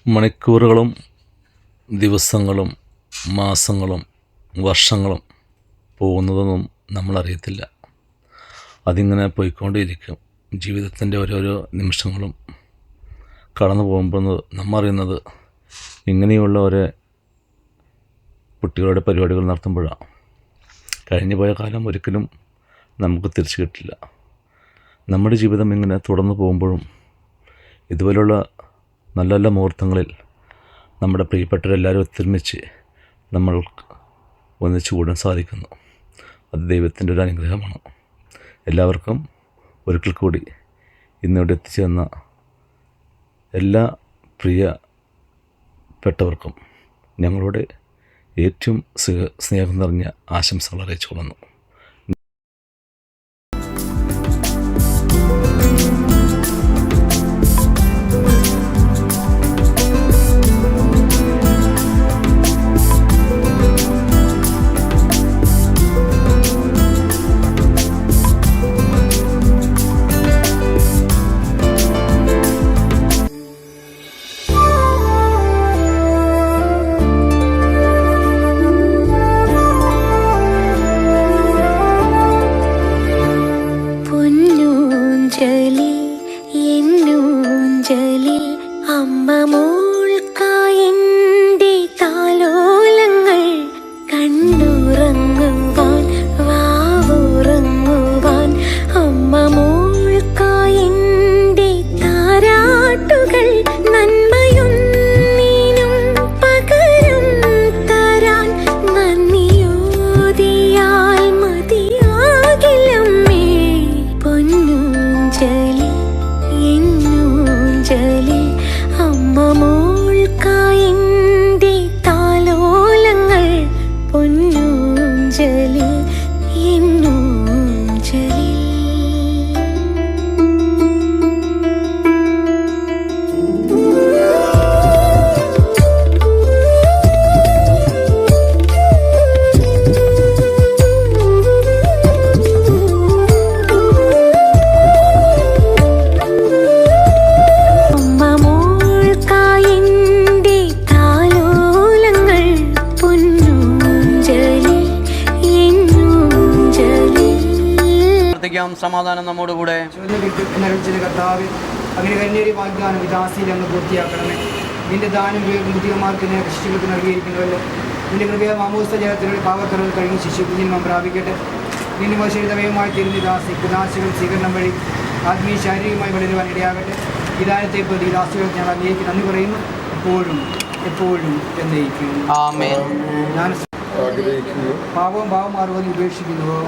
മണിക്കൂറുകളും ദിവസങ്ങളും മാസങ്ങളും വർഷങ്ങളും പോകുന്നതൊന്നും നമ്മളറിയത്തില്ല. അതിങ്ങനെ പോയിക്കൊണ്ടേയിരിക്കും. ജീവിതത്തിൻ്റെ ഓരോരോ നിമിഷങ്ങളും കടന്നു പോകുമ്പോൾ നമ്മൾ അറിയുന്നത് ഇങ്ങനെയുള്ള ഓരോ കുട്ടികളുടെ പരിപാടികൾ നടത്തുമ്പോഴാണ്. കഴിഞ്ഞു പോയ കാലം ഒരിക്കലും നമുക്ക് തിരിച്ചു കിട്ടില്ല. നമ്മുടെ ജീവിതം ഇങ്ങനെ തുടർന്നു പോകുമ്പോഴും ഇതുപോലുള്ള നല്ല നല്ല മുഹൂർത്തങ്ങളിൽ നമ്മുടെ പ്രിയപ്പെട്ടവരെല്ലാവരും ഒത്തൊരുമിച്ച് നമ്മൾ ഒന്നിച്ചു കൂടാൻ സാധിക്കുന്നു. അത് ദൈവത്തിൻ്റെ ഒരു അനുഗ്രഹമാണ്. എല്ലാവർക്കും ഒരിക്കൽ കൂടി ഇന്നിവിടെ എത്തിച്ചേർന്ന എല്ലാ പ്രിയപ്പെട്ടവർക്കും ഞങ്ങളുടെ ഏറ്റവും സ്നേഹം നിറഞ്ഞ ആശംസകൾ അറിയിച്ചു കൊള്ളുന്നു. സമാധാനം നമ്മോടുകൂടെ. അങ്ങനെ കന്യേരി വാഗ്ദാനം വിദാസിയിൽ അങ്ങ് പൂർത്തിയാക്കണമേ. നിന്റെ ദാനം ബുദ്ധികന്മാർക്ക് ശിശുക്കൾക്ക് നൽകിയിരിക്കുന്നുവല്ലോ. നിന്റെ കൃപയ മാമോസ്ത ജലത്തിലൂടെ പാവക്കറകൾ കഴിഞ്ഞ് ശിശു കുഞ്ഞിന്മം പ്രാപിക്കട്ടെ. നിന്റെ മോശരിതമയമായി തിരിഞ്ഞ് ദാസികൾ സ്വീകരണം വഴി ആത്മീയ ശാരീരികമായി വളരുവാൻ ഇടയാകട്ടെ. വിധാനത്തെ പ്രതി ദാസികൾക്ക് ഞങ്ങൾ അങ്ങേക്ക് നന്ദി പറയുന്നു, എപ്പോഴും എന്നേക്കും. ഞാൻ പാവവും പാവമാറുവാൻ ഉപേക്ഷിക്കുന്നുവോ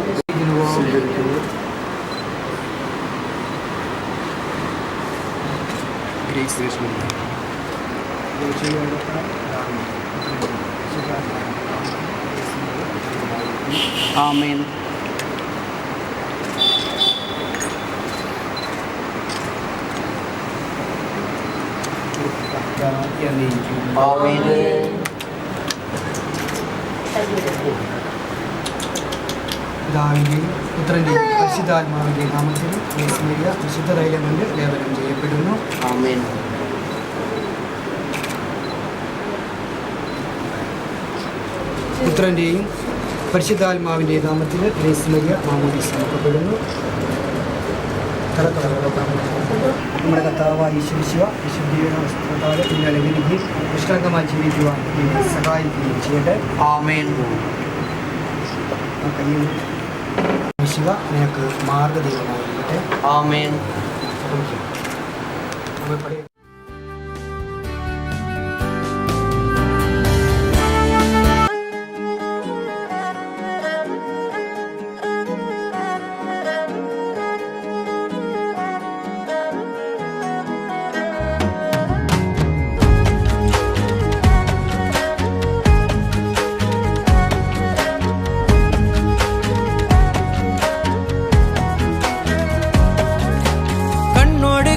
ആമേൻ. പിതാവിൻ്റെയും പുത്രൻ്റെയും പരിശുദ്ധാത്മാവിൻ്റെയും നാമത്തിൽ വിശുദ്ധ തൈലം കൊണ്ട് ലേപനം ചെയ്യപ്പെടുന്നു. ആമേൻ. പുത്രൻ്റെയും പരിശുദ്ധാത്മാവിൻ്റെ നാമത്തിൽ ഗ്രേസ്മരിയ മാമോദീസ സമർപ്പപ്പെടുന്നു. നമ്മുടെ കർത്താവായ ഈശ്വര വിശുദ്ധിയുടെ വസ്ത്രത്താൽ പിന്നാലെ വിരുദ്ധി നിഷ്കളങ്കമായി ജീവിക്കുവാൻ എന്നെ സഹായിക്കുകയും ചെയ്യട്ടെ. ആമേൻ. ശിവ നിനക്ക് മാർഗദൈവമായിരിക്കട്ടെ. ആമേൻ.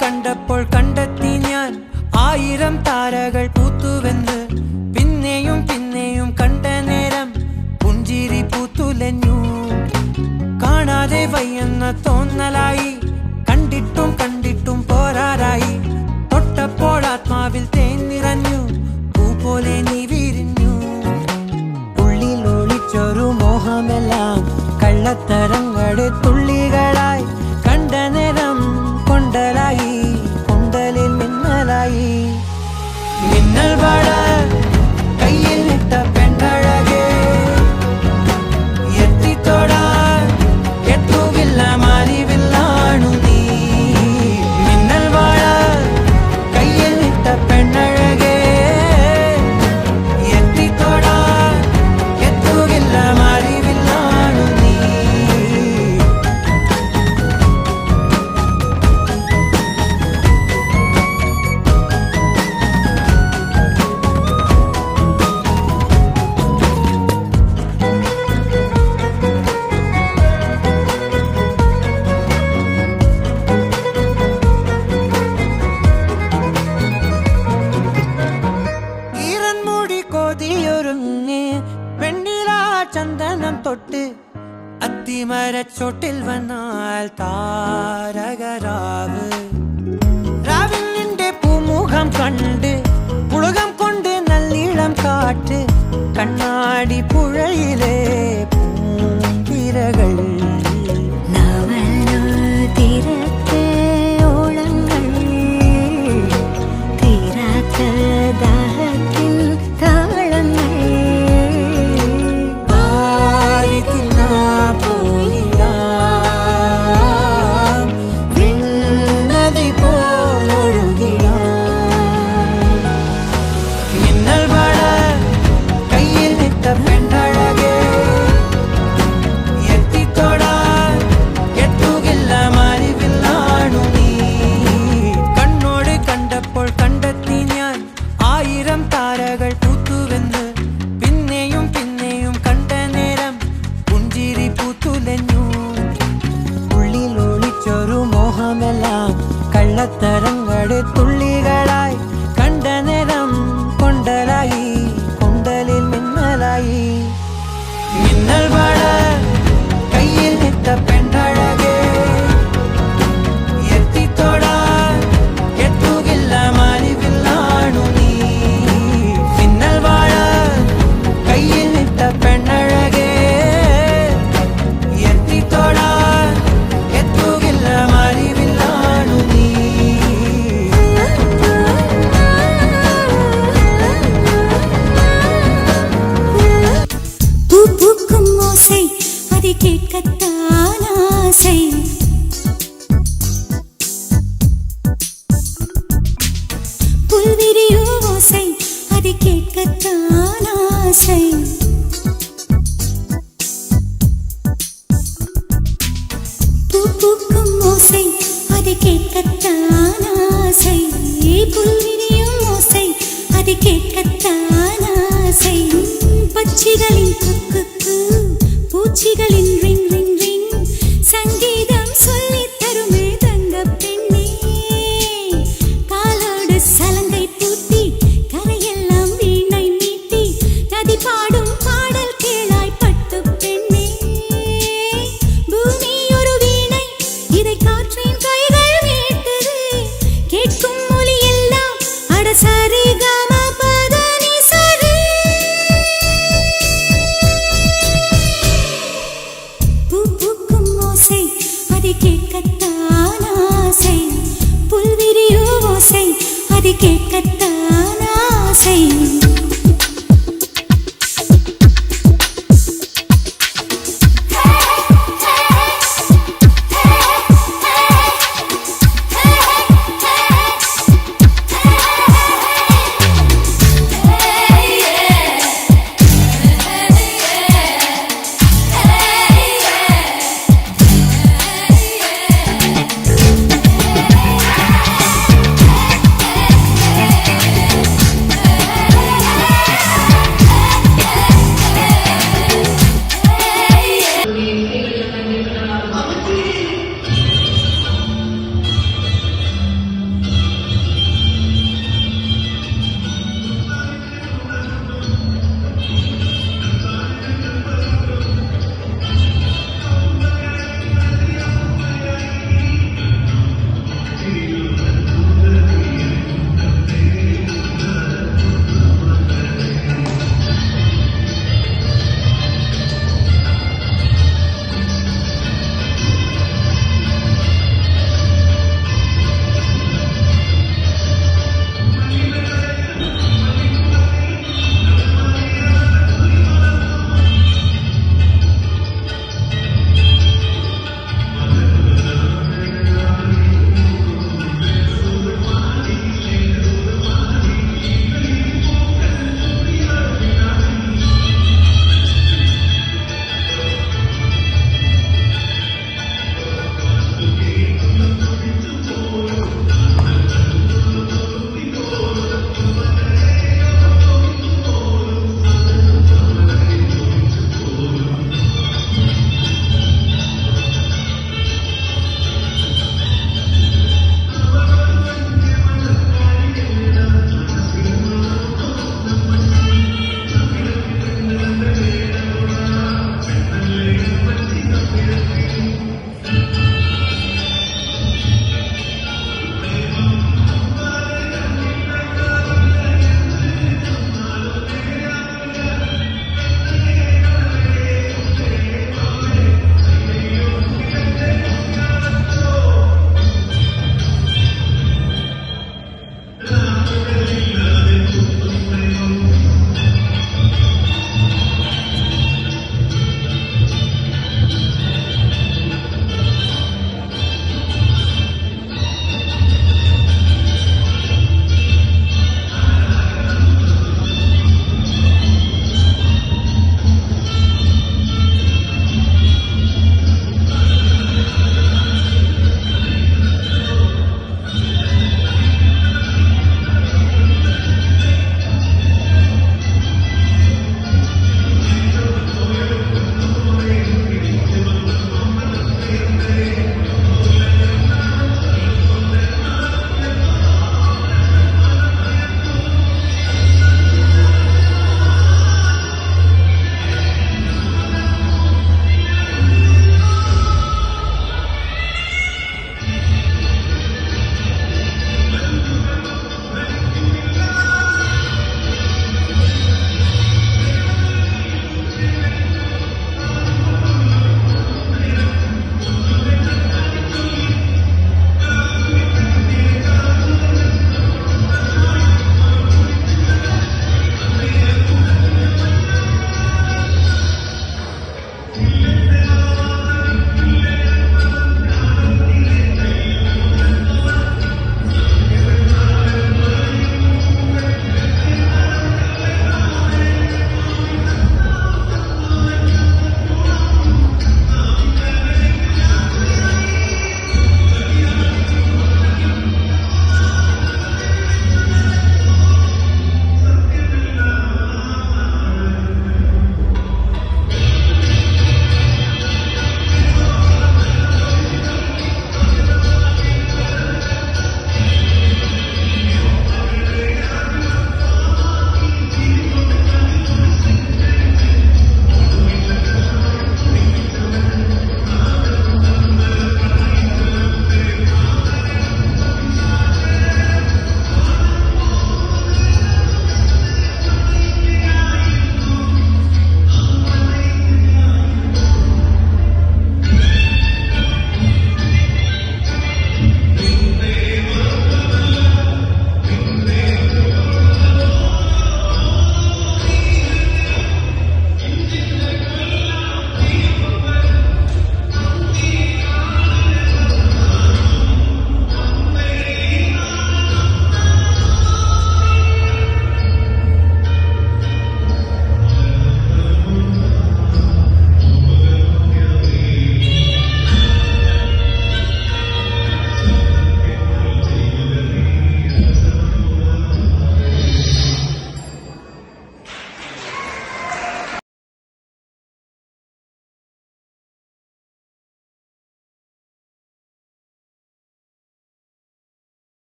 കണ്ടപ്പോൾ കണ്ടെത്തി ഞാൻ 1000 താരകൾ പൂത്തുവെന്ന്. പിന്നെയും കണ്ട നേരം പുഞ്ചിരി പൂത്തുലഞ്ഞു. കാണാതെ വയ്യെന്ന തോന്നലായി, കണ്ടിട്ടും പോരാറായി. തൊട്ടപ്പോൾ ആത്മാവിൽ തേൻ നിറഞ്ഞു. തൊട്ട് അത്തിമരച്ചോട്ടിൽ വന്നാൽ താരകരാവ് രാവിൽ നിന്റെ പൂമുഖം കണ്ട് പുളകം കൊണ്ട് നല്ലീളം കാറ്റ് കണ്ണാടി പുഴയിലെ പൂന്തിരകൾ കള്ളത്തരങ്ങളുടെ തുള്ളികളായി കണ്ട നേരം കൊണ്ടലായി കൊണ്ടലിൽ മിന്നലായി മിന്നൽ വള കയ്യിൽ നിട്ട പെണ്ണഴകേ എത്തിത്തോടാൻ എത്തുകില്ല മാലിവില്ലാണു നീ മിന്നൽ വള കയ്യിൽ നിട്ട പെണ്ണഴകേ എത്തിത്തോടാൻ എത്തുകില്ല മാലിവില്ലാണു നീ கேட்கத்தான் ஆசை புல்விரியோ ஓசை அது கேட்கத்தான் ஆசை பூக்கும் ஓசை அது கேட்கத்தான் ஆசை புல்விரியும் ஓசை அது கேட்கத்தான் ஆசை பட்சிகளின் குக்கு பூச்சிகளின் ரிங் ரிங் ரிங் சங்கீதம் சொல்லி தருமே தங்க பெண்ணே காலோடு சலங்கை பூத்தி கரையெல்லாம் வீணை மீட்டி நதி பாடும் பாடல் கேளாய் பட்டு பெண்ணே பூமி ஒரு வீணை இதை காற்றின் கைகள் மீட்டது கேட்கும் மொழி எல்லாம் அடசரி கம பதனி சரி அது கேட்கத்தான் ஆசை புல்விரியோ ஓசை அது கேட்கத்தான் ஆசை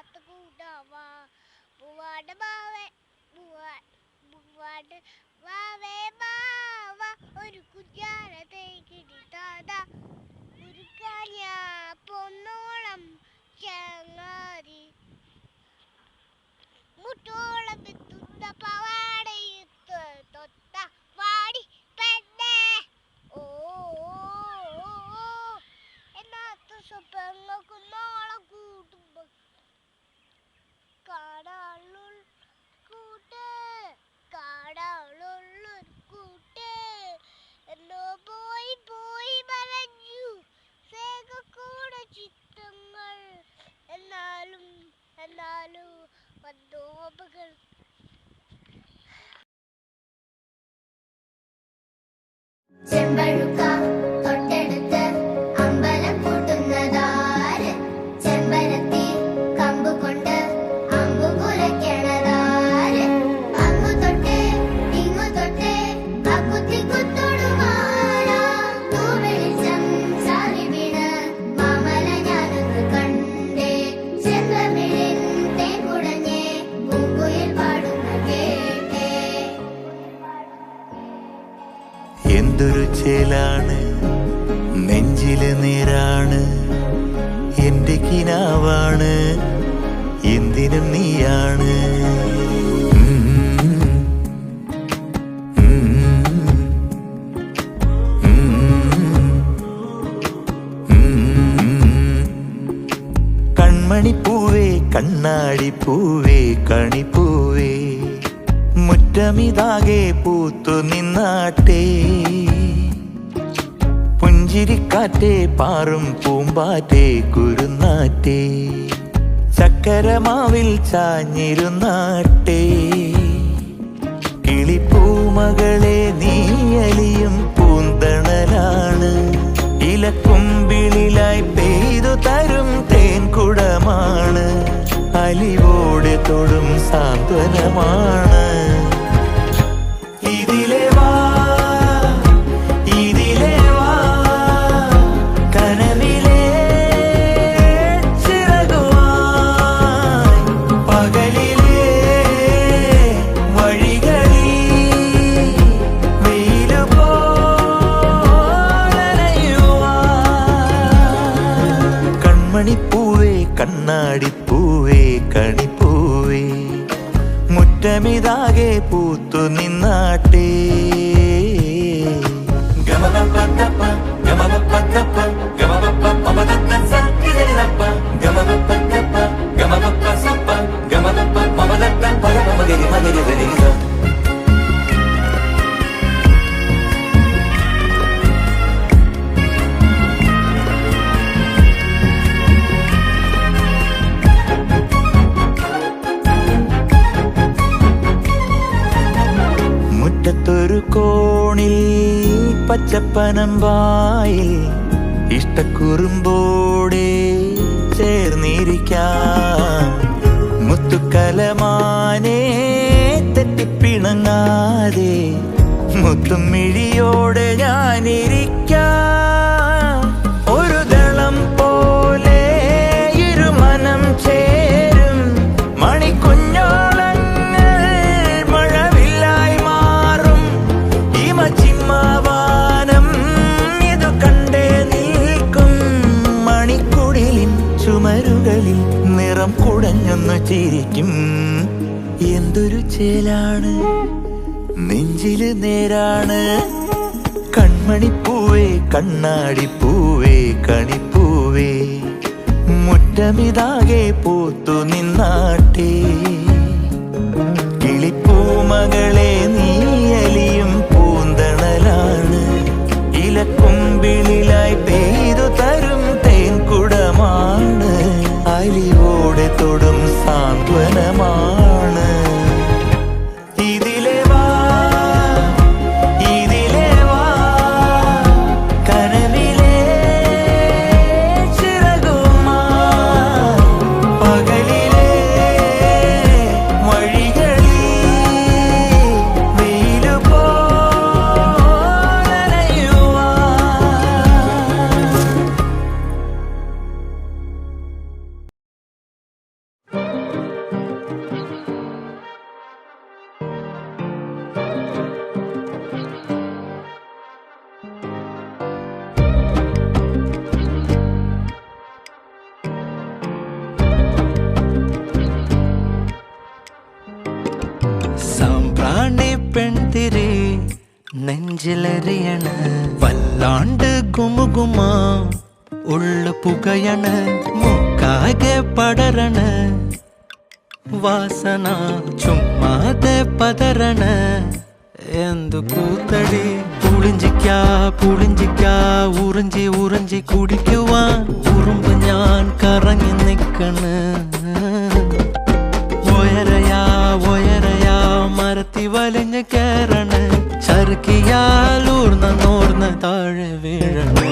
കാത്തു കൂടാവാ പൂവാട് ബാവേ പൂവാട് ബാവേ ബാവ ഒരു കുഞ്ഞാര തേക്കിടിത്താതാ ഒരു കാലിയ പൊന്നോളം ചങ്ങാതി മുട്ടോളം എത്തുന്ന പവാടയിട്ട് തൊട്ട വാടി പെണ്ണേ ഓ എന്നാത്ത സ്വപ്നങ്ങൾക്ക് നാളെ കൂട്ടുമ്പോ കാടാളുൾ കൂട്ട് കാടാളുള്ളൊരു കൂട്ട് എന്നോ പോയി പോയി മറഞ്ഞു കൂടെ ചിത്രങ്ങൾ എന്നാലും വന്നോപകൾ ചെമ്പഴുക്ക തൊട്ടടുത്ത് അമ്പലം കൂട്ടുന്നതാര് ചെമ്പരത്തി കമ്പു കൊണ്ട് അമ്പു കുലയ്ക്കണതാര് അങ്ങു തൊട്ടേ ഇങ്ങു തൊട്ടേ അക്കുത്തി കുത്തൊടുവാരാ തൂവെളിച്ചം ചാരി വീണ് മാമല ഞാനൊന്ന് കണ്ടേ ചെമ്പമിഴിൻ തേൻകുടഞ്ഞേ പൂങ്കുയിൽ പാടുന്ന കേട്ടേ എന്തൊരു ചേലാണ് നെഞ്ചില് നേരാണ് എന്റെ കിനാവാണ് എന്തിനും നീയാണ് കൺമണിപ്പൂവേ കണ്ണാടിപ്പൂവേ കണിപ്പൂവേ മുറ്റമിതാകെ പൂത്തു നിന്നാട്ടെ പുഞ്ചിരിക്കാറ്റേ പാറും പൂമ്പാറ്റേ കുരുന്നാറ്റേ ചക്കരമാവിൽ ചാഞ്ഞിരുന്നാട്ടെ കിളിപ്പൂമകളെ നീയലിയും പൂന്തണലാണ് ഇലക്കുമ്പിളിലായി പെയ്തു തരും തേൻകുടമാണ് അലിവോടെ തൊടും സാന്ത്വനമാണ് ഇതിലെ വാ കനവിലെ ചിറകുവായി പകലിലെ വഴികളിൽ വെയിലു പോലനയുവാൻ കൺമണിപ്പൂവേ കണ്ണാടിപ്പൂവേ കണിപ്പൂവേ മുറ്റമിതാകെ പൂത്തു നിന്നാട്ടേ മുറ്റത്തൊരു കോണിൽ പച്ചപ്പനമ്പായിൽ ഇഷ്ടക്കുറുമ്പോടെ ചേർന്നിരിക്കാം മുത്തുക്കലമാനെ തെറ്റിപ്പിണങ്ങാതെ മുത്തും മിഴിയോടെ ഞാനിരിക്കാം ഒരു ദളം പോലെ ഇരുമനം ചേരും മണിക്കുഞ്ഞോളങ്ങൾ മഴവില്ലായി മാറും ഹിമചിമ്മാവാനം ഇതു കണ്ടേ നിൽക്കും മണിക്കുടിലിൻ ചുമരുകളിൽ നിറം കുടഞ്ഞൊന്നു ചിരിക്കും എന്തൊരു ചേലാണ് നെഞ്ചില് നേരാണ് കൺമണിപ്പൂവേ കണ്ണാടിപ്പൂവേ കണിപ്പൂവേ മുറ്റമിതാകെ പൂത്തു നിന്നാട്ടേ കിളിപ്പൂമകളെ നീയലിയും പൂന്തണലാണ് ഇലക്കുമ്പിളിലായി പെയ്തു തരും തേൻകുടമാണ് അലിവോടെ തൊടും സാന്ത്വനമാണ് ഇതിലെ വാ കനവിലെ ചിറകുമായി പകലിലെ നെഞ്ചിലെറിയണ വല്ലാണ്ട് ഗുമുഗുമാ ഉള്ളു പുകയണ മൂക്കാകെ പടരണ വാസന ചുമ്മാതെ പതരണ എന്തു കൂത്തടി പുളിഞ്ചിക്ക ഉറിഞ്ചി ഉറിഞ്ചി കുടിക്കുവാൻ ഉറുമ്പ് ഞാൻ കറങ്ങി നിക്കണ് ഒയരയാ മരത്തി വലിഞ്ഞ് കേറണ് ചറുക്കിയാൽ ഊർന്ന താഴെ വീഴണ്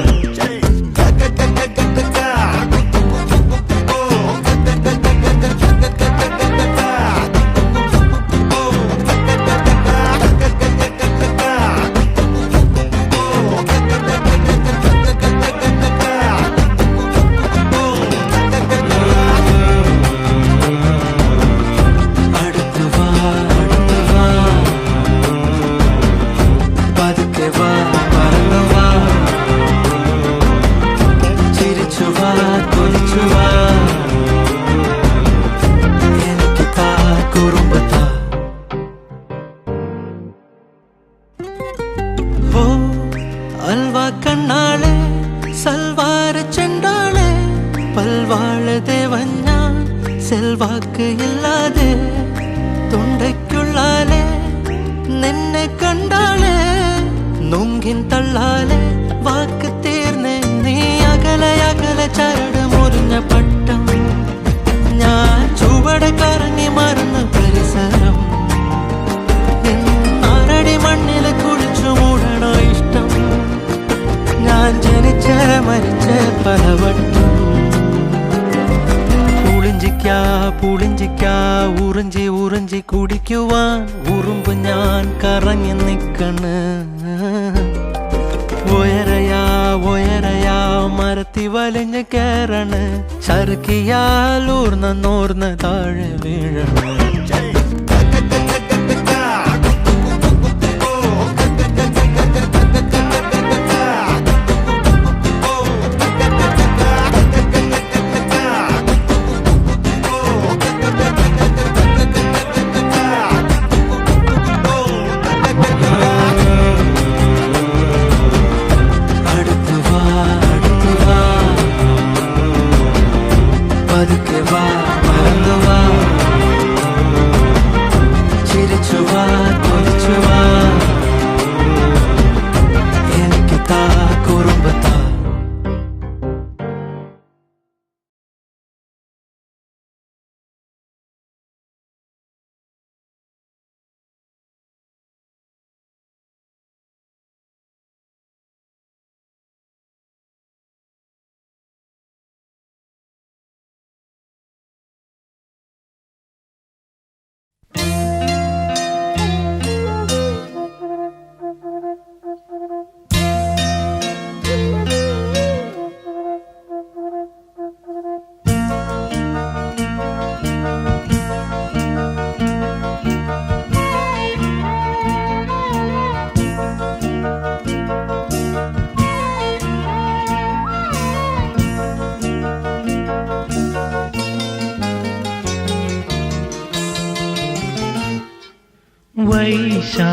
അൽവാ കണ്ണാളെ സൽവാര ചെണ്ടാളെ പൽവാള ദേവഞ്ഞ സെൽവാക്ക് ഇല്ലാതെ തൊണ്ടയ്ക്കുള്ളാലെ നിന്നെ കണ്ടാളെ നുങ്കിൻ തള്ളാലെ വാക്ക് തീർന്നേ നീ അകലെ ചരട് മുറിഞ്ഞ പട്ടം ഞാൻ ചുവട് കറങ്ങി മറന്ന് പരിസരം ആറടി മണ്ണിൽ കുളിച്ചു മൂടണോ ഇഷ്ടം ഞാൻ ജനിച്ച മരിച്ച പലവട്ടം പുളിഞ്ചിക്ക ഉറിഞ്ചി ഉറിഞ്ചി കുടിക്കുവാൻ ഉറുമ്പ് ഞാൻ കറങ്ങി നിക്കണ് ഒയരയാ മരത്തി വലിഞ്ഞ് കേറണ് ചറുക്കിയാൽ ഊർന്ന താഴെ വീഴണ്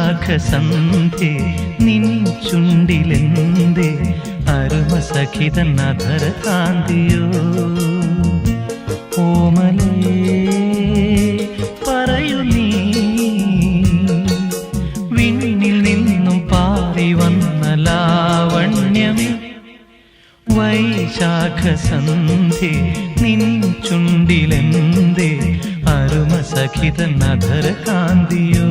വൈശാഖസന്ധ്യേ നിൻ ചുണ്ടിലെന്തേ അരുമസഖിതൻ അധര കാന്തിയോ ഓമലേ പറയൂ നീ വിണ്ണിൽ നിന്നും പാറി വന്ന ലാവണ്യമേ വൈശാഖസന്ധ്യേ നിൻ ചുണ്ടിലെന്തേ അരുമസഖിതൻ അധര കാന്തിയോ